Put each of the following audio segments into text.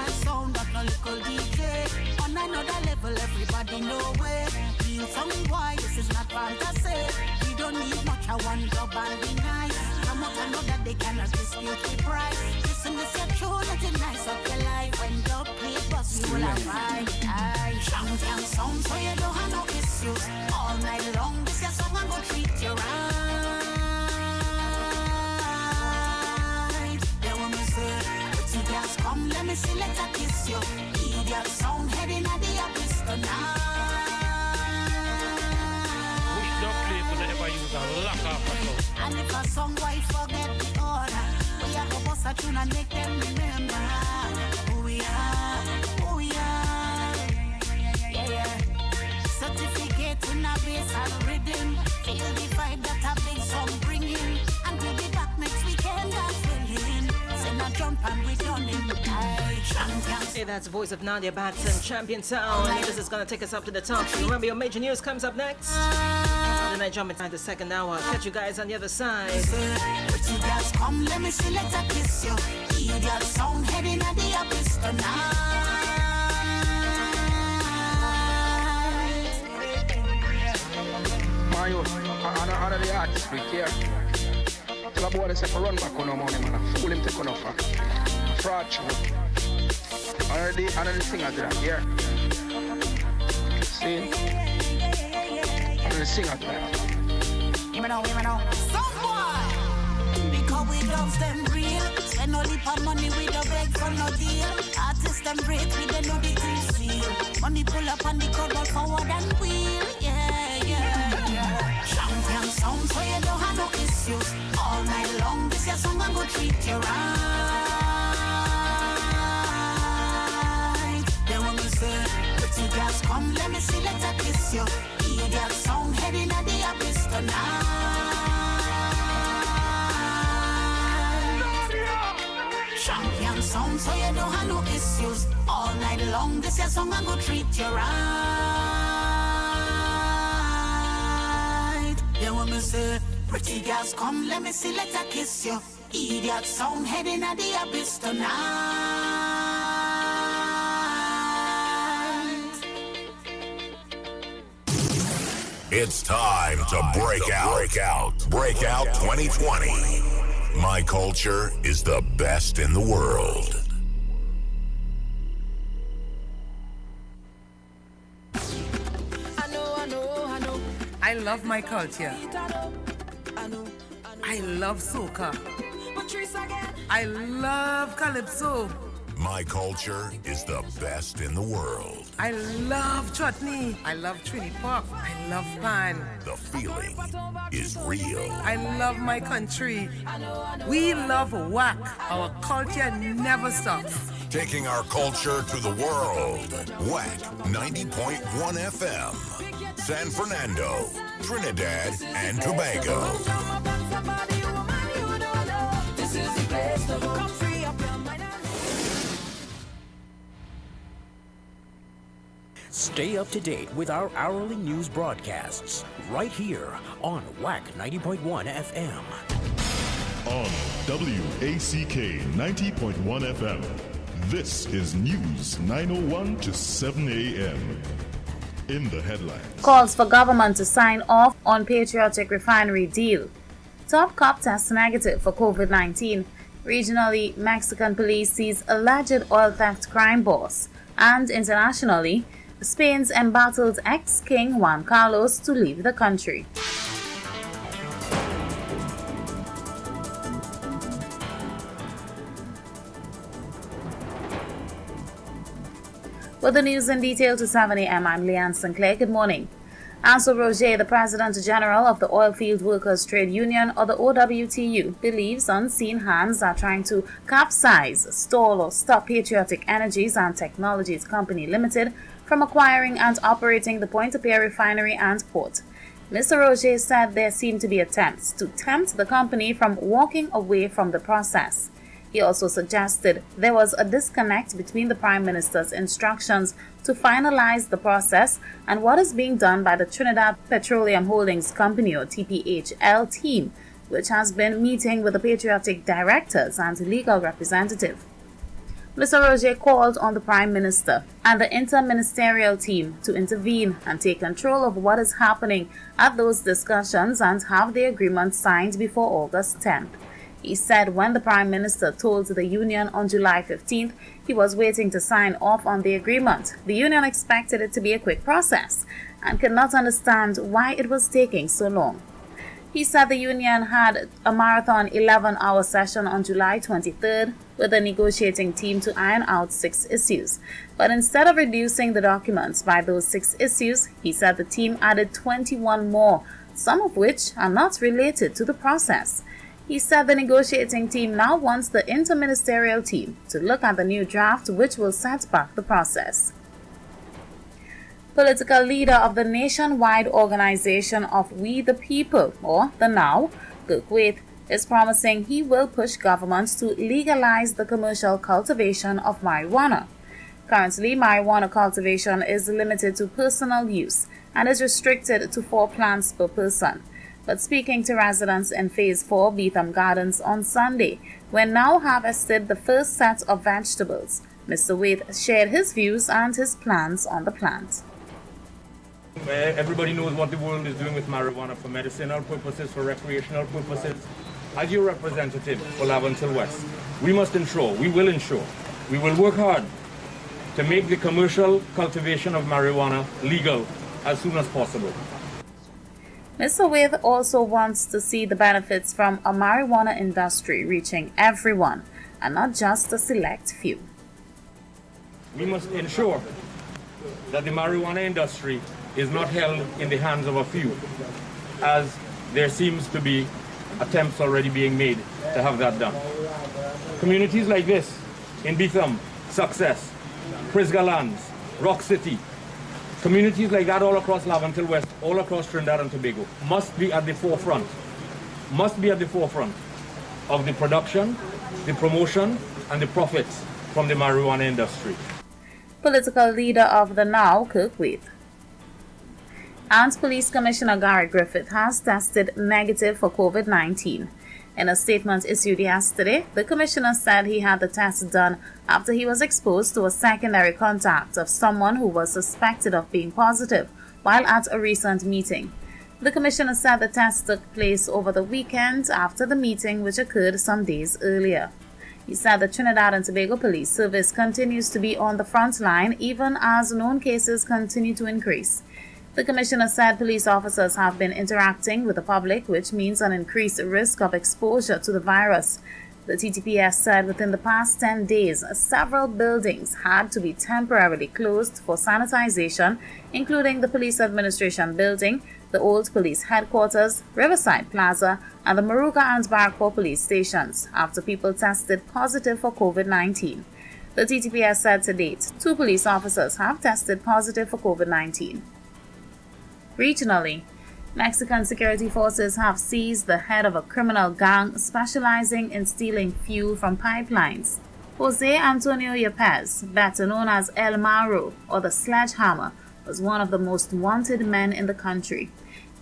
that sound, but no little DJ. On another level, everybody know it. Real some boy, this is not fantasy. We don't need much, I want job and be nice. Come out and know that they cannot dispute the price. Listen, this your tune, let it nice up your life. When dub play bus, you will have vibe. Aye, champion sound, so you don't have no issues. All night long, this your song, I'm gonna treat you right. Then when we say, pretty girls come, let me see, let her kiss you. Idiot sound, heading at the abyss tonight. Which dub play could ever use a lock off a song? And if a song wife forget the order, we have to bust a tune and make them remember who we are, who we are. Yeah, yeah. Certificate in a bass and rhythm. Feel the vibe that a big song bringing. And we'll be back next weekend, that's willing. Send a jump and we done in the champions. Hey, that's the voice of Nadia Batson, Champion Sound. This is gonna take us up to the top. Remember, your major news comes up next. Then I jump inside the second hour. Catch you guys on the other side. Pretty girls come, let me see, let her kiss you. Idiot sound heading at the abyss tonight. Mario, I the artist speak here. Tell a boy to say for run back on no money, man. Fool him take on offer. Fraud show. Already singer to that, yeah. See? Already singer to that. Hear me now. Some boy! Because we love them real. Spend no lip of money, we don't beg for no deal. Artists them break, we don't know the green seal. Money pull up on the cover forward and wheel. Yeah. Champion sound, so you don't have no issues. All night long, this your song, I'm gonna treat you right. Then when we say, pretty girls come, let me see, let her kiss you. Idiot sound, heading at the abyss tonight. Champion sound, so you don't have no issues. All night long, this your song, I'm gonna treat you right. Then when we say, pretty girls come, let me see, let her kiss you. Idiot sound, heading at the abyss tonight. It's time to break out 2020. My culture is the best in the world. I love my culture. I love soca. I love calypso. My culture is the best in the world. I love chutney. I love Trini Pop. I love pan. The feeling is real. I love my country. We love WACK. Our culture never stops. Taking our culture to the world. WACK 90.1 FM. San Fernando, Trinidad, and Tobago. Stay up to date with our hourly news broadcasts right here on WACK 90.1 FM. On WACK 90.1 FM, this is News 9:01 to 7 a.m. In the headlines. Calls for government to sign off on patriotic refinery deal. Top cop tests negative for COVID-19. Regionally, Mexican police seize alleged oil theft crime boss. And internationally, Spain's embattled ex-king Juan Carlos to leave the country. With the news in detail to 7 a.m., I'm Leanne Sinclair. Good morning. Ansel Roger, the President General of the Oilfield Workers Trade Union, or the OWTU, believes unseen hands are trying to capsize, stall or stop Patriotic Energies and Technologies Company Limited from acquiring and operating the Pointe-a-Pierre refinery and port. Mr. Roger said there seemed to be attempts to tempt the company from walking away from the process. He also suggested there was a disconnect between the Prime Minister's instructions to finalize the process and what is being done by the Trinidad Petroleum Holdings Company, or TPHL team, which has been meeting with the patriotic directors and legal representative. Mr. Roger called on the Prime Minister and the interministerial team to intervene and take control of what is happening at those discussions and have the agreement signed before August 10th. He said when the Prime Minister told the union on July 15th he was waiting to sign off on the agreement, the union expected it to be a quick process and could not understand why it was taking so long. He said the union had a marathon 11-hour session on July 23rd with the negotiating team to iron out 6 issues. But instead of reducing the documents by those 6 issues, he said the team added 21 more, some of which are not related to the process. He said the negotiating team now wants the interministerial team to look at the new draft, which will set back the process. Political leader of the nationwide organization of We the People, or the NOW, Kirkwait, is promising he will push governments to legalize the commercial cultivation of marijuana. Currently, marijuana cultivation is limited to personal use and is restricted to 4 plants per person. But speaking to residents in Phase 4 Beetham Gardens on Sunday, when NOW harvested the first set of vegetables, Mr. Waite shared his views and his plans on the plant. Everybody knows what the world is doing with marijuana for medicinal purposes, for recreational purposes. As your representative for Laventille West, we must ensure, we will work hard to make the commercial cultivation of marijuana legal as soon as possible. Mr. Waite also wants to see the benefits from a marijuana industry reaching everyone and not just a select few. We must ensure that the marijuana industry is not held in the hands of a few, as there seems to be attempts already being made to have that done. Communities like this in Beetham, Success, Prisgalands, Rock City, communities like that all across Laventille West, all across Trinidad and Tobago, must be at the forefront of the production, the promotion, and the profits from the marijuana industry. Political leader of the NOW, Kirkwait. And Police Commissioner Gary Griffith has tested negative for COVID-19. In a statement issued yesterday, the commissioner said he had the test done after he was exposed to a secondary contact of someone who was suspected of being positive while at a recent meeting. The commissioner said the test took place over the weekend after the meeting, which occurred some days earlier. He said the Trinidad and Tobago Police Service continues to be on the front line even as known cases continue to increase. The commissioner said police officers have been interacting with the public, which means an increased risk of exposure to the virus. The TTPS said within the past 10 days, several buildings had to be temporarily closed for sanitization, including the Police Administration Building, the Old Police Headquarters, Riverside Plaza, and the Moruga and Barrackpore police stations after people tested positive for COVID-19. The TTPS said to date, 2 police officers have tested positive for COVID-19. Regionally, Mexican security forces have seized the head of a criminal gang specializing in stealing fuel from pipelines. Jose Antonio Yepes, better known as El Maro or the Sledgehammer, was one of the most wanted men in the country.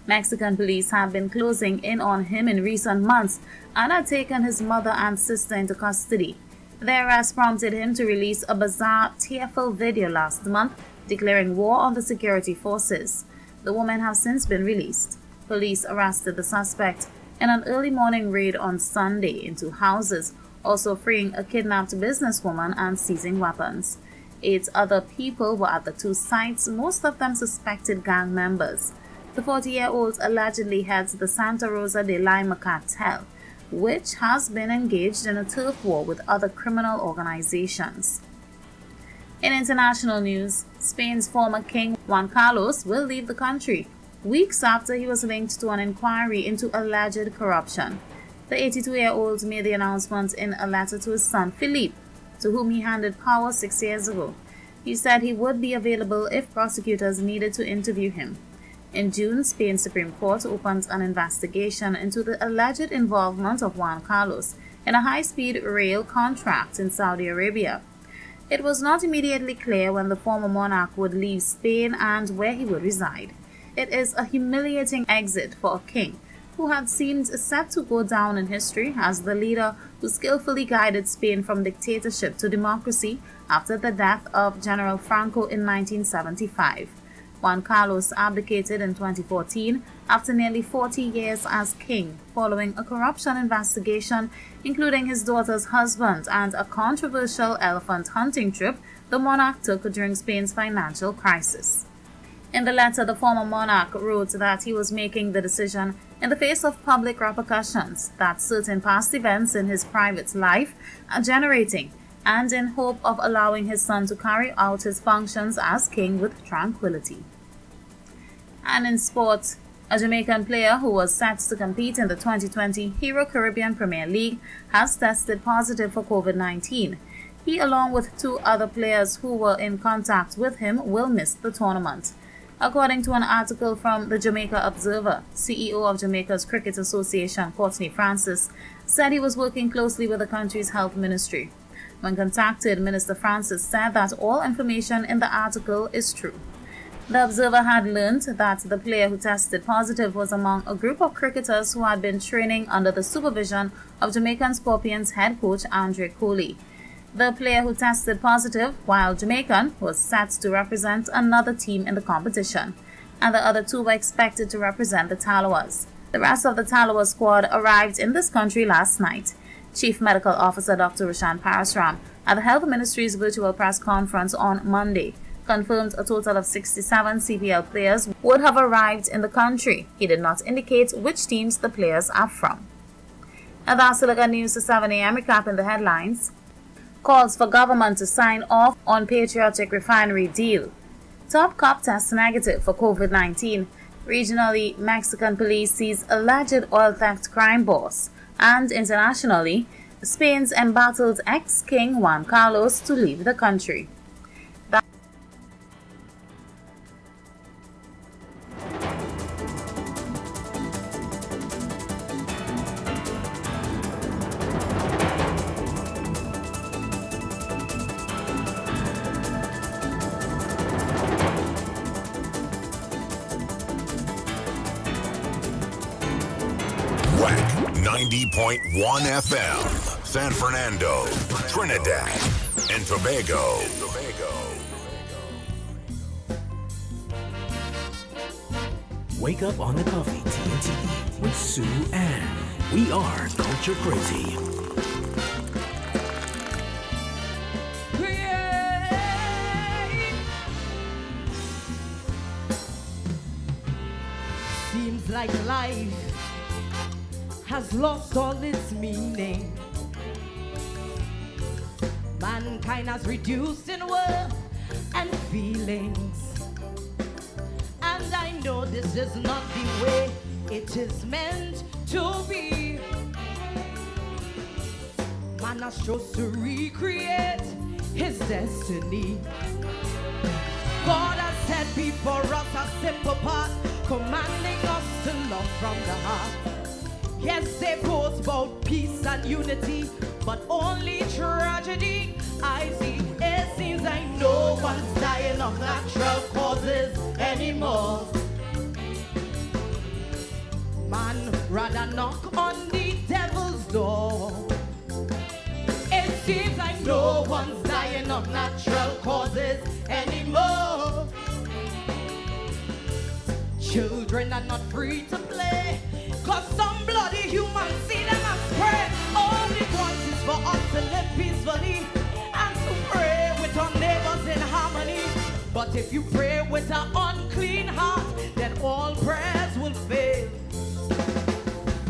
Mexican police have been closing in on him in recent months and had taken his mother and sister into custody. Their arrest prompted him to release a bizarre, tearful video last month declaring war on the security forces. The women have since been released. Police arrested the suspect in an early morning raid on Sunday into houses, also freeing a kidnapped businesswoman and seizing weapons. 8 other people were at the 2 sites, most of them suspected gang members. The 40-year-old allegedly heads the Santa Rosa de Lima cartel, which has been engaged in a turf war with other criminal organizations. In international news, Spain's former king Juan Carlos will leave the country, weeks after he was linked to an inquiry into alleged corruption. The 82-year-old made the announcement in a letter to his son Philippe, to whom he handed power 6 years ago. He said he would be available if prosecutors needed to interview him. In June, Spain's Supreme Court opened an investigation into the alleged involvement of Juan Carlos in a high-speed rail contract in Saudi Arabia. It was not immediately clear when the former monarch would leave Spain and where he would reside. It is a humiliating exit for a king who had seemed set to go down in history as the leader who skillfully guided Spain from dictatorship to democracy after the death of General Franco in 1975. Juan Carlos abdicated in 2014 after nearly 40 years as king, following a corruption investigation including his daughter's husband and a controversial elephant hunting trip the monarch took during Spain's financial crisis. In the letter, the former monarch wrote that he was making the decision in the face of public repercussions that certain past events in his private life are generating, and in hope of allowing his son to carry out his functions as king with tranquility. And in sport, a Jamaican player who was set to compete in the 2020 Hero Caribbean Premier League has tested positive for COVID-19. He, along with 2 other players who were in contact with him, will miss the tournament. According to an article from the Jamaica Observer, CEO of Jamaica's Cricket Association, Courtney Francis, said he was working closely with the country's health ministry. When contacted, Minister Francis said that all information in the article is true. The Observer had learned that the player who tested positive was among a group of cricketers who had been training under the supervision of Jamaican Scorpions head coach Andre Coley. The player who tested positive, while Jamaican, was set to represent another team in the competition, and the other 2 were expected to represent the Tallawahs. The rest of the Talawah squad arrived in this country last night. Chief Medical Officer Dr. Rushan Parasram, at the Health Ministry's virtual press conference on Monday, confirmed a total of 67 CPL players would have arrived in the country. He did not indicate which teams the players are from. And that's the look at News to 7 a.m. recapping the headlines. Calls for government to sign off on patriotic refinery deal. Top cop tests negative for COVID-19. Regionally, Mexican police seize alleged oil theft crime boss. And internationally, Spain's embattled ex-king Juan Carlos to leave the country. WACK 90.1 FM, San Fernando, Trinidad, and Tobago. Wake up on the coffee TNT with Sue Ann. We are Culture Crazy. Seems like life has lost all its meaning. Mankind has reduced in worth and feelings. And I know this is not the way it is meant to be. Man has chose to recreate his destiny. God has set before us a simple path, commanding us to love from the heart. Yes, they boast about peace and unity, but only tragedy I see. It seems like no one's dying of natural causes anymore. Man rather knock on the devil's door. It seems like no one's dying of natural causes anymore. Children are not free to play, 'cause some bloody humans see them as prey. All they want is for us to live peacefully and to pray with our neighbors in harmony. But if you pray with an unclean heart, then all prayers will fail.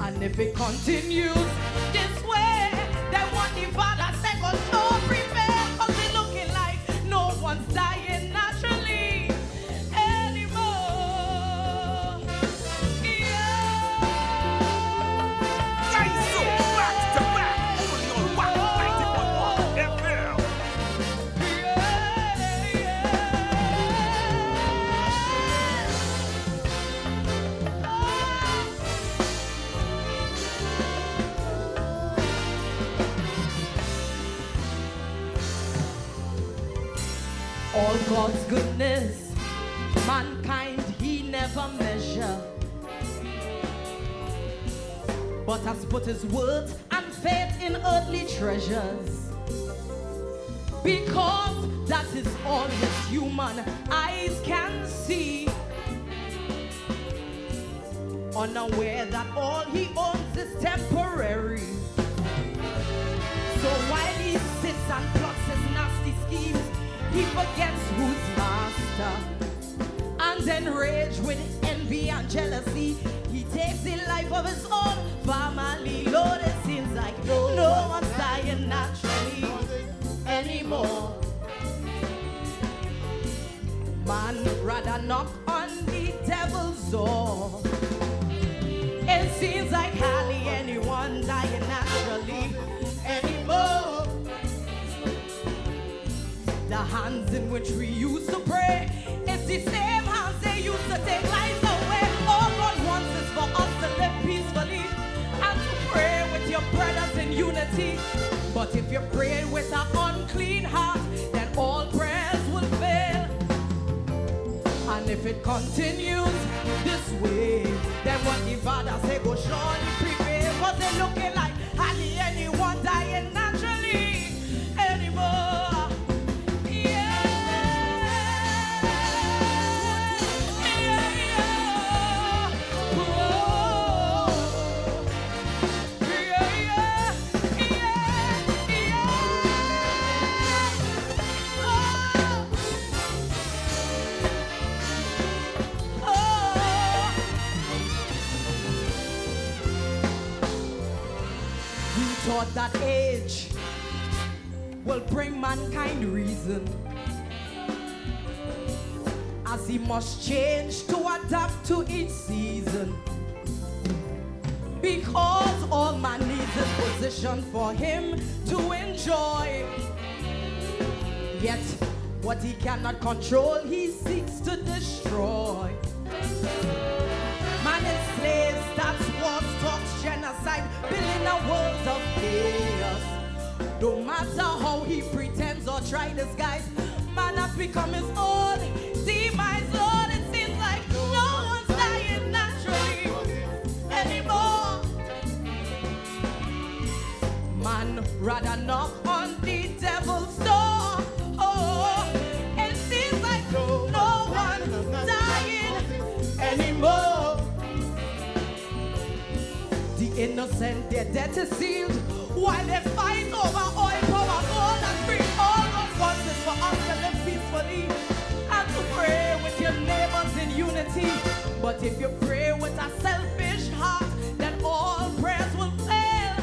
And if it continues this way, then what the Father said was sure prevail. 'Cause it's looking like no one's dying naturally anymore. All God's goodness, mankind he never measure, but has put his words and faith in earthly treasures, because that is all his human eyes can see. Unaware that all he owns is temporary. So while he sits and plots his nasty schemes, he forgets who's master. And enraged with envy and jealousy, he takes the life of his own family. Lord, it seems like no one's dying naturally anymore. Man rather knock on the devil's door. It seems like hardly anyone dying naturally anymore. The hands in which we used to pray, it's the same hands they used to take lives away. All God wants is for us to live peacefully and to pray with your brothers in unity. But if you pray with an unclean heart, then all prayers will fail. And if it continues this way, then what the Father say go surely prevail. Cause they're looking like hardly anyone dying naturally anymore. Yeah. Yeah, yeah. Whoa. Yeah, yeah. Yeah, yeah. Oh. We thought that age will bring mankind reason, as he must change to adapt to each season. Because all man needs is position for him to enjoy. Yet what he cannot control, he seeks to destroy. Man enslaves, that's wars, talks, genocide, building a world of chaos. No matter how he pretends or try disguise, man has become his own demise. Lord, it seems like no one's dying naturally anymore. Man rather knock on the devil's door. Oh, it seems like no one's dying anymore. The innocent, their debt is sealed, while they fight over oil, power, gold, and free. All God wants is for us to live peacefully and to pray with your neighbors in unity. But if you pray with a selfish heart, then all prayers will fail.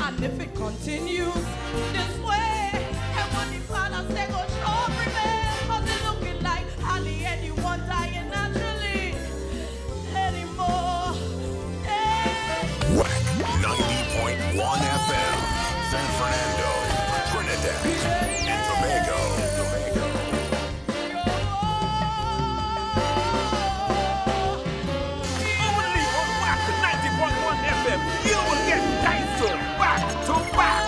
And if it continues this way, and when the Father say go show prevail, cause it's looking like hardly anyone dying naturally anymore. WACK 90.1 FM, San Fernando, Trinidad, and Tobago. Only on WACK 90.1 FM, you will get gangster back to back.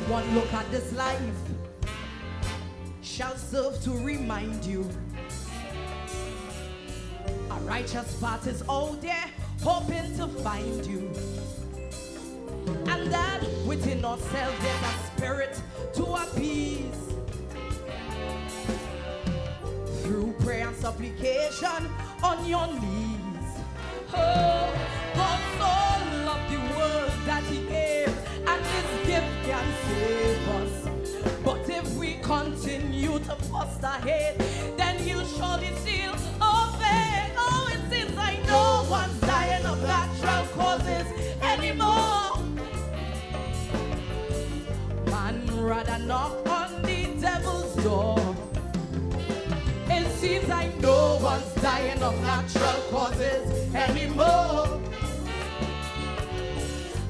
One look at this life shall serve to remind you a righteous path is out there hoping to find you, and that within ourselves there's a spirit to appease. Through prayer and supplication on your knees. Oh, God so loved the world that he gave, and this gift can save us. But if we continue to foster hate, then he'll surely seal our fate. Oh, it seems like no one's dying of natural causes anymore. Man rather knock on the devil's door. It seems like no one's dying of natural causes anymore.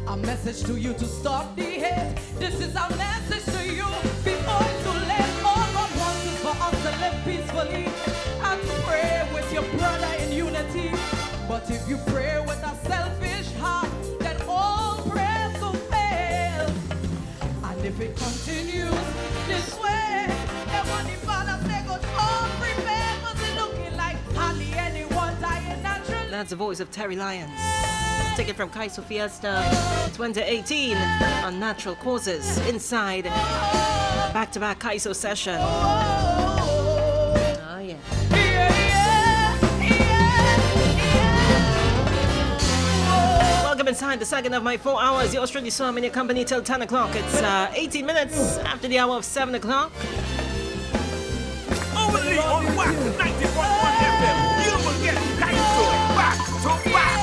A message to you to stop the hate. This is a message to you before it's too late. All God wants is for us to live peacefully and to pray with your brother in unity. But if you pray with a selfish heart, then all prayers will fail. And if it continues this way, then when the Father say go, oh, prepare, cause it's looking like hardly anyone dying That's the voice of Terry Lyons. Taken from Kaiso Fiesta 2018 on Natural Causes inside back-to-back Kaiso session. Oh yeah. Welcome inside the second of my 4 hours. Yours truly, so I'm in your company till 10 o'clock. It's 18 minutes after the hour of 7 o'clock. Only on WACK 90.1 FM, you will get Kaiso back to back.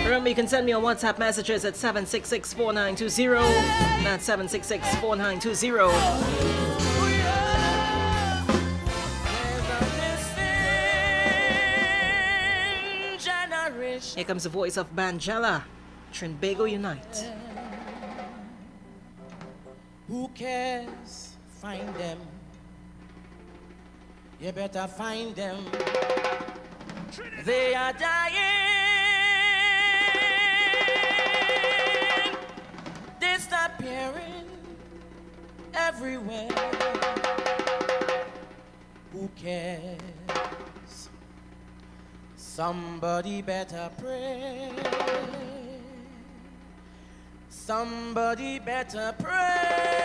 Remember, you can send me on WhatsApp messages at 766-4920. That's 766-4920. Here comes the voice of Banjala, Trinbago Unite. Who cares? Find them. You better find them. They are dying, disappearing everywhere. Who cares? Somebody better pray. Somebody better pray.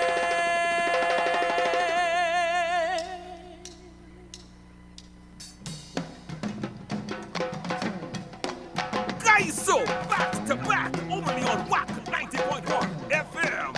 Kaiso back to back, only on WACK 90.1 FM.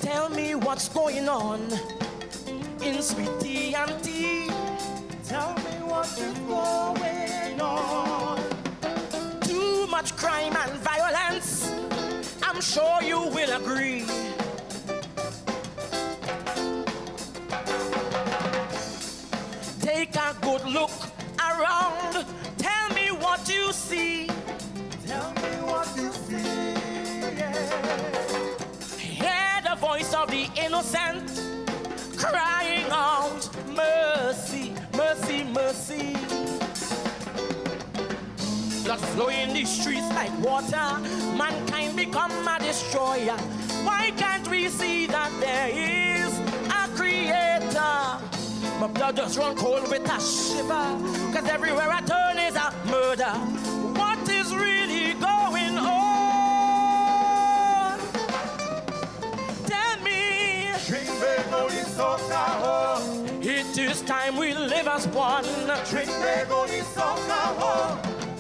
Tell me what's going on in Sweetie and Tea. Tell me what is going on. Too much crime and violence, I'm sure you will agree. Take a good look around. Tell me what you see. Tell me what you see. Yeah. Hear the voice of the innocent crying out, mercy, mercy, mercy. Blood flowing in the streets like water. Mankind become a destroyer. Why can't we see that there is a creator? My blood just run cold with a shiver, cause everywhere I turn is a murder. What is really going on? Tell me. It is time we live as one.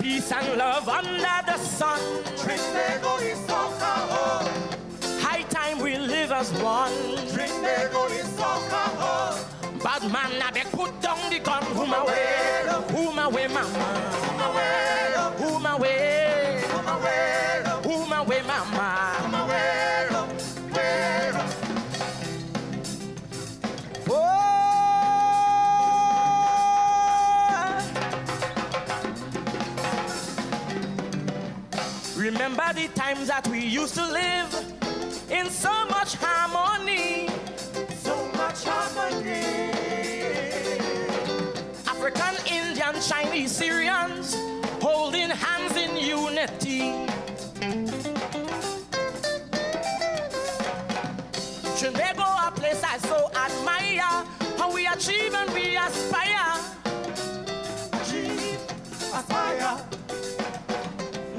Peace and love under the sun. High time we live as one. Bad man, I beg put down the gun. Who my way, mama. Who my way, mama. Oh. Remember the times that we used to live in so much harmony. So much harmony. African, Indian, Chinese, Syrians holding hands in unity. Trinbago, a place I so admire, how we achieve and we aspire. Achieve, aspire.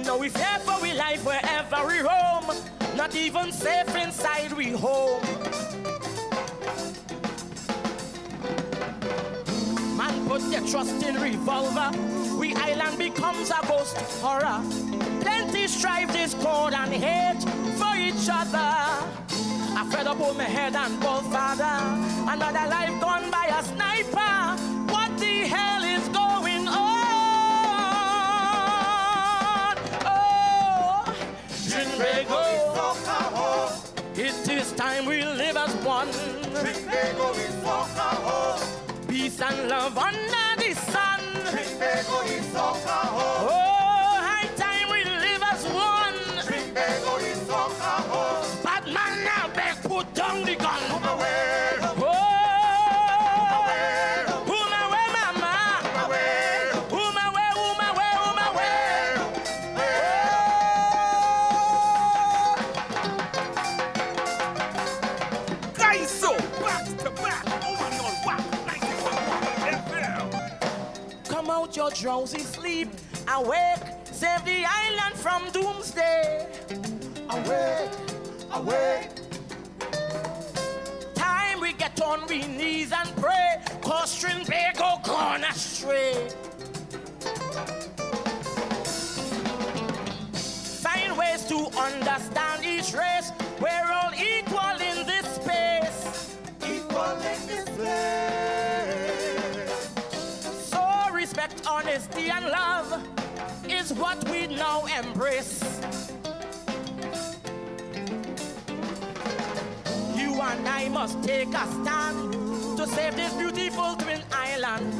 No, we fear for we life wherever we roam, not even safe inside we home. Man put their trust in revolver, we island becomes a ghost horror. Plenty strive, discord and hate for each other. I fed up on my head and both father, another life gone by a sniper. What the hell is going on? Oh, Trinbago, it is time we live as one. Peace peace and love under the sun. Trinbago is Socaho. Oh, high time we live as one. Trinbago is Socaho. Bad man now beg, put down the gun. Move away. Your drowsy sleep, awake, save the island from doomsday. Awake, awake. Time we get on we knees and pray, cause Trinbago gone astray. Find ways to understand each race, we're all equal in this space. Equal in this place. Respect, honesty, and love is what we now embrace. You and I must take a stand to save this beautiful twin island.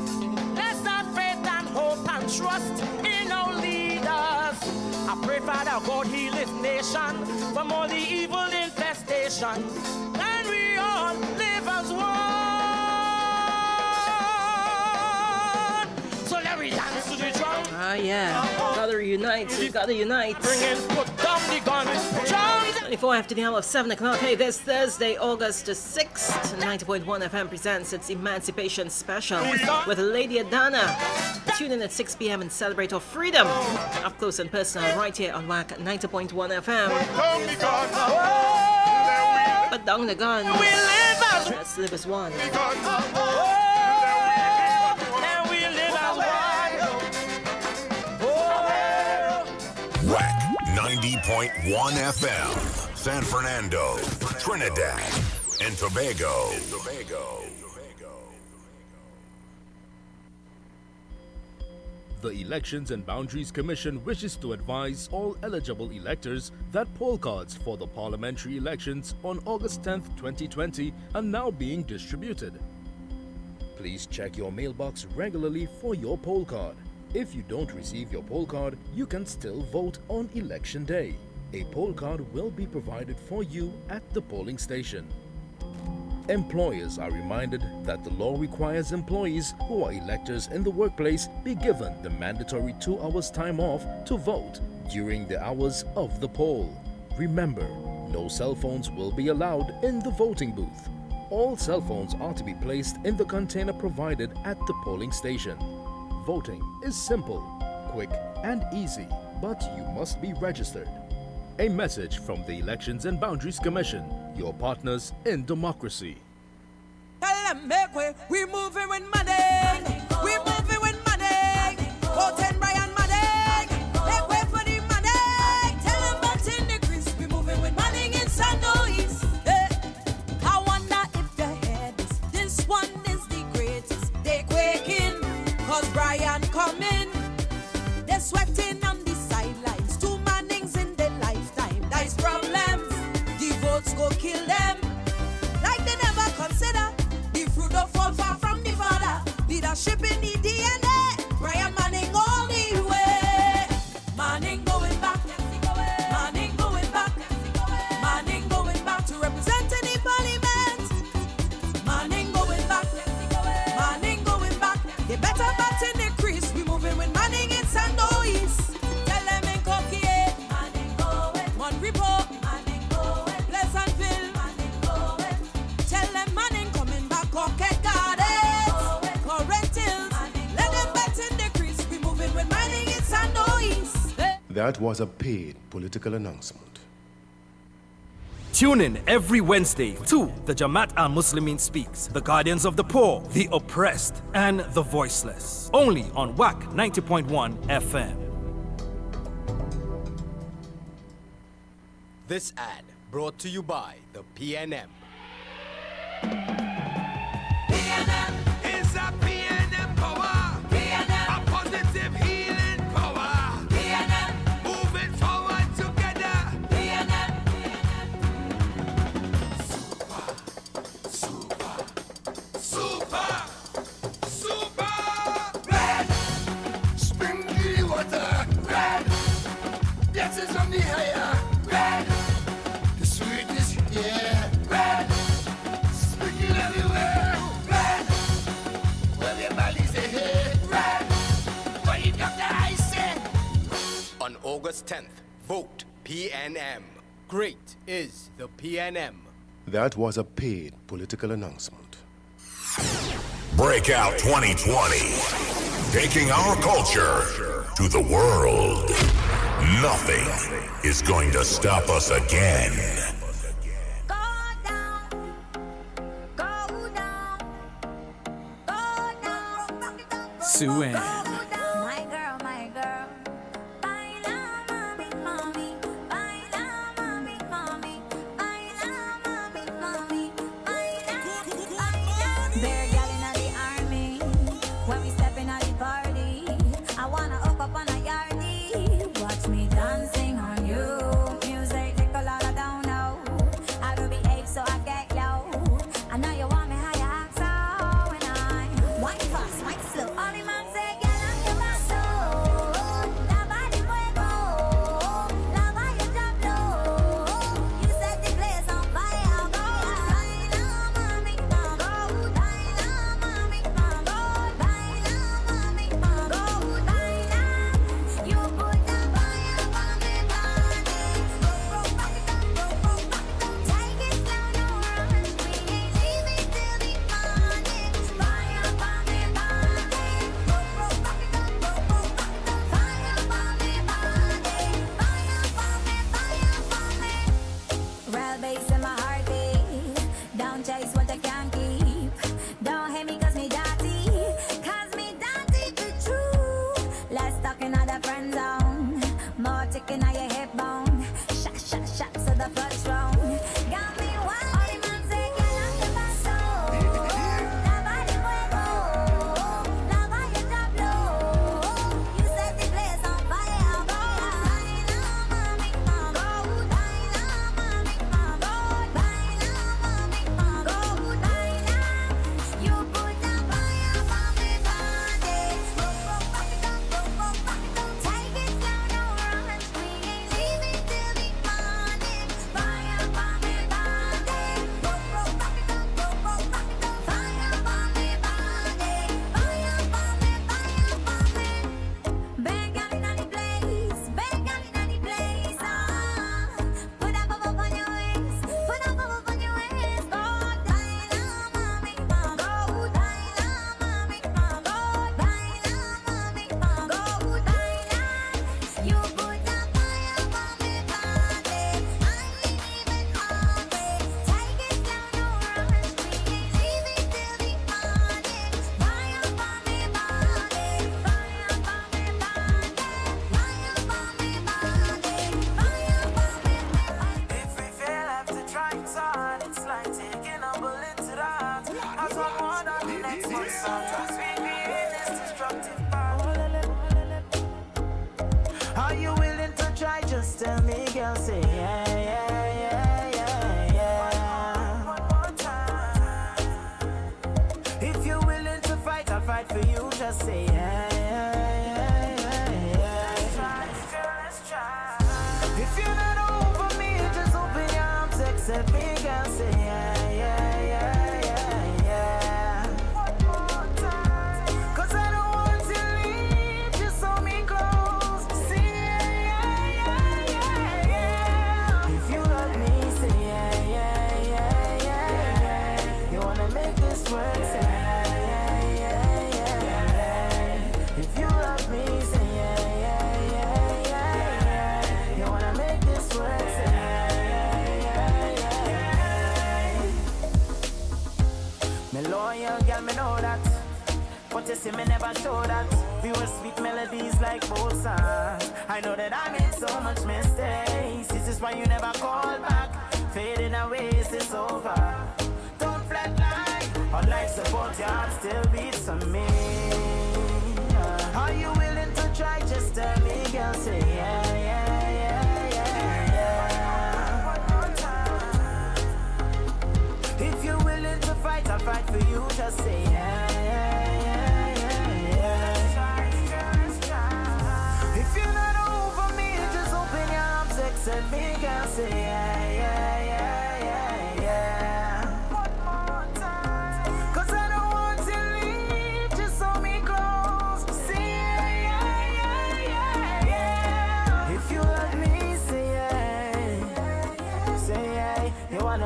Let's have faith and hope and trust in our leaders. I pray, Father God, heal this nation from all the evil infestation, and we all live as one. Dance to the drum. Ah, yeah. Gotta reunite. We gotta unite. Bring in, put down the gun. 24 after the hour of 7 o'clock. Hey, this Thursday, August the 6th, 90.1 FM presents its Emancipation Special with Lady Adana. Tune in at 6 p.m. and celebrate our freedom up close and personal right here on WACK 90.1 FM. Put down the gun. Let's live as one. WACK 90.1 FM, San Fernando, Trinidad, and Tobago. The Elections and Boundaries Commission wishes to advise all eligible electors that poll cards for the parliamentary elections on August 10th, 2020 are now being distributed. Please check your mailbox regularly for your poll card. If you don't receive your poll card, you can still vote on election day. A poll card will be provided for you at the polling station. Employers are reminded that the law requires employees who are electors in the workplace be given the mandatory 2 hours time off to vote during the hours of the poll. Remember, no cell phones will be allowed in the voting booth. All cell phones are to be placed in the container provided at the polling station. Voting is simple, quick, and easy, but you must be registered. A message from the Elections and Boundaries Commission, your partners in democracy. Tell them make way, we moving with money. We moving with money. Vote Brian money. Make way for the money. Tell them what's in the grease. We moving with money in San Luis. I wonder if the head is this one is the greatest. They quaking. Cause Brian coming, they're sweating on the sidelines. 2 Mannings in their lifetime, that's problems. The votes go kill them, like they never consider. The fruit don't fall far from the father. Leadership in the DNA. Brian Manning all the way. Manning going back. Manning going back. Manning going back to represent the parliament. Manning going back. Manning going back. They better bat in the crease. We moving with Manning in San Luis. Tell them in Coquille. Manning going. Monrepo. Manning going. Pleasantville. Manning going. Tell them Manning coming back. Coquette Gardens. Current Hills. Let them bat in the crease. We moving with Manning in San Luis. That was a paid political announcement. Tune in every Wednesday to the Jamaat al-Muslimin Speaks, the guardians of the poor, the oppressed, and the voiceless. Only on WACK 90.1 FM. This ad brought to you by the PNM. It's a PNM power. PNM. A positive healing power. PNM. Moving forward together. PNM. Super. On August 10th, vote PNM. Great is the PNM. That was a paid political announcement. Breakout 2020. Taking our culture to the world. Nothing is going to stop us again. Sue Ann.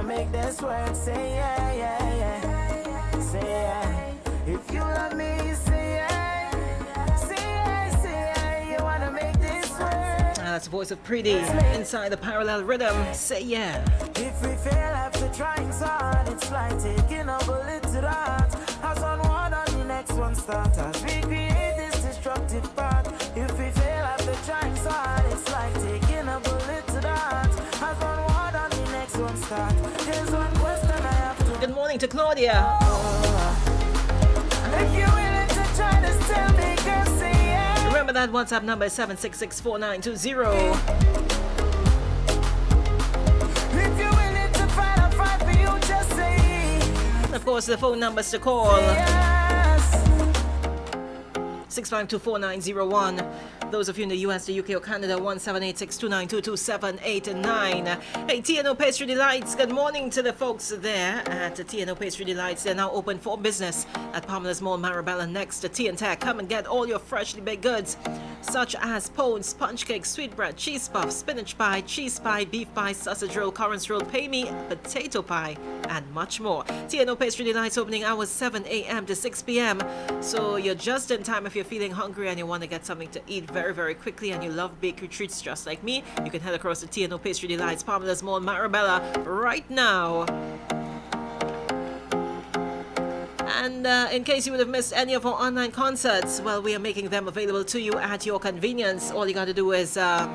make this work. Say yeah, yeah, yeah. Say yeah. If you love me, say yeah. Say yeah, say yeah. You wanna make this work. That's the voice of Pretty inside the parallel rhythm. Say yeah. If we fail after trying so hard, it's like taking a bullet to the heart. As one word on the next one start, as we create this destructive part. If we fail after trying so hard, it's like taking a bullet to the heart. As one word on the next one start. There's one question I have to. Good morning to Claudia. If you're willing to try to tell me, girl, say yeah. Remember that WhatsApp number is 7664920. If you're willing to fight for you, just say. And of course, the phone numbers to call. Yes. 6524901. Those of you in the US, the UK, or Canada, 17862922789. Hey, TNO Pastry Delights, good morning to the folks there at TNO Pastry Delights. They're now open for business at Palmer's Mall, Marabella, next to T&Tech. Come and get all your freshly baked goods, such as pones, sponge cakes, sweetbread, cheese puffs, spinach pie, cheese pie, beef pie, sausage roll, currants roll, pay me, potato pie, and much more. TNO Pastry Delights opening hours 7 a.m. to 6 p.m. So you're just in time if you're feeling hungry and you want to get something to eat very, very quickly and you love bakery treats just like me. You can head across to TNO Pastry Delights, Palmer's Mall, Marabella right now. And in case you would have missed any of our online concerts, well, we are making them available to you at your convenience. All you got to do is go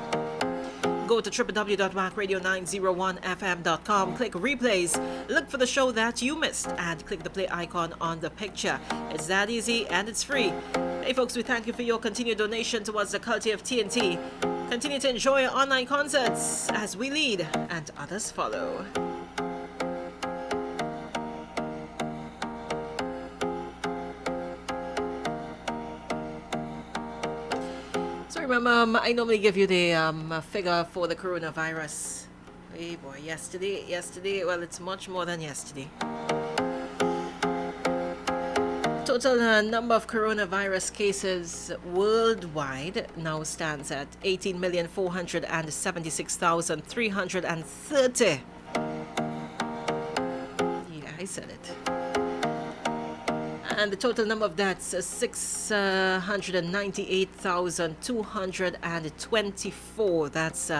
to www.wackradio901fm.com, click replays, look for the show that you missed, and click the play icon on the picture. It's that easy and it's free. Hey folks, we thank you for your continued donation towards the culture of TNT. Continue to enjoy our online concerts as we lead and others follow. So remember, I normally give you the figure for the coronavirus. Hey boy, yesterday, well, it's much more than yesterday. Total number of coronavirus cases worldwide now stands at 18,476,330. Yeah, I said it. And the total number of deaths is 698,224. That's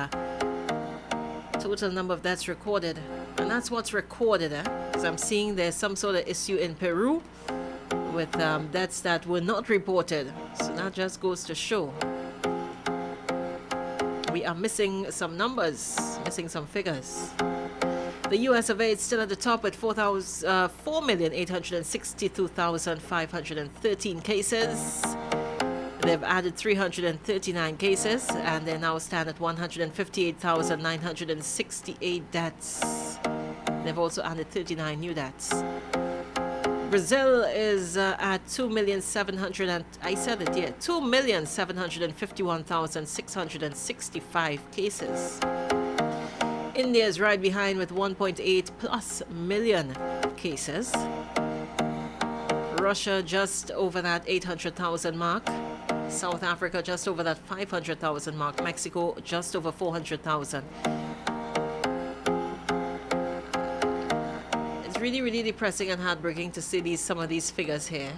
total number of deaths recorded. And that's what's recorded, because I'm seeing there's some sort of issue in Peru with deaths that were not reported. So that just goes to show we are missing some numbers, missing some figures. The US of A is still at the top with 4,862,513 cases. They've added 339 cases and they now stand at 158,968 deaths. They've also added 39 new deaths. Brazil is at 2,751,665 cases. India is right behind with 1.8 plus million cases. Russia just over that 800,000 mark. South Africa just over that 500,000 mark. Mexico just over 400,000. It's really, really depressing and heartbreaking to see some of these figures here.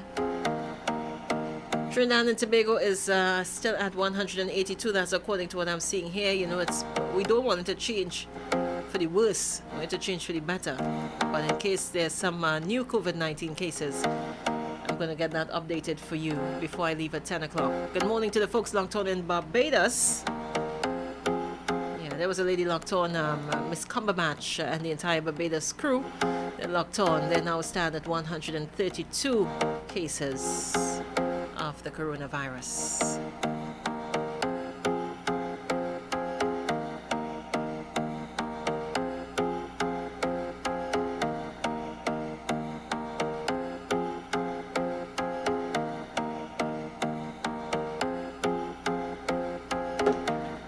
Trinidad and Tobago is still at 182. That's according to what I'm seeing here. You know, we don't want it to change for the worse. We want it to change for the better. But in case there's some new COVID-19 cases, I'm going to get that updated for you before I leave at 10 o'clock. Good morning to the folks locked on in Barbados. Yeah, there was a lady locked on, Miss Cumberbatch and the entire Barbados crew. They're locked on. They now stand at 132 cases of the coronavirus.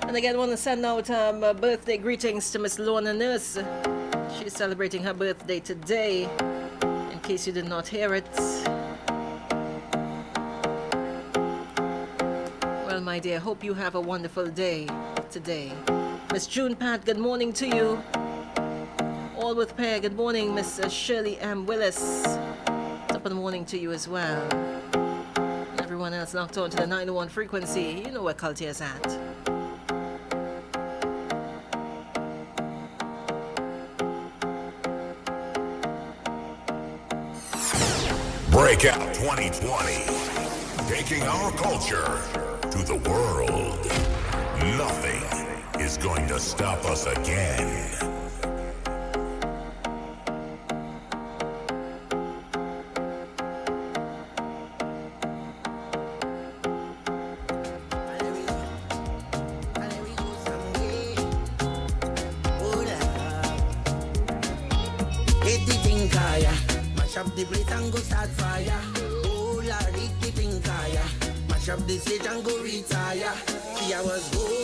And again, I want to send out birthday greetings to Miss Lorna Nurse. She's celebrating her birthday today, in case you did not hear it. Well, my dear, hope you have a wonderful day today. Miss June Pat, good morning to you. All Walworth Pair. Good morning, Miss Shirley M. Willis. Top of the morning to you as well. And everyone else locked on to the 901 frequency. You know where Culture is at. Breakout 2020. Taking our culture to the world. Nothing is going to stop us again. The place and go start fire. Oh, Larry, keeping fire. Mash up the stage and go retire. 3 hours go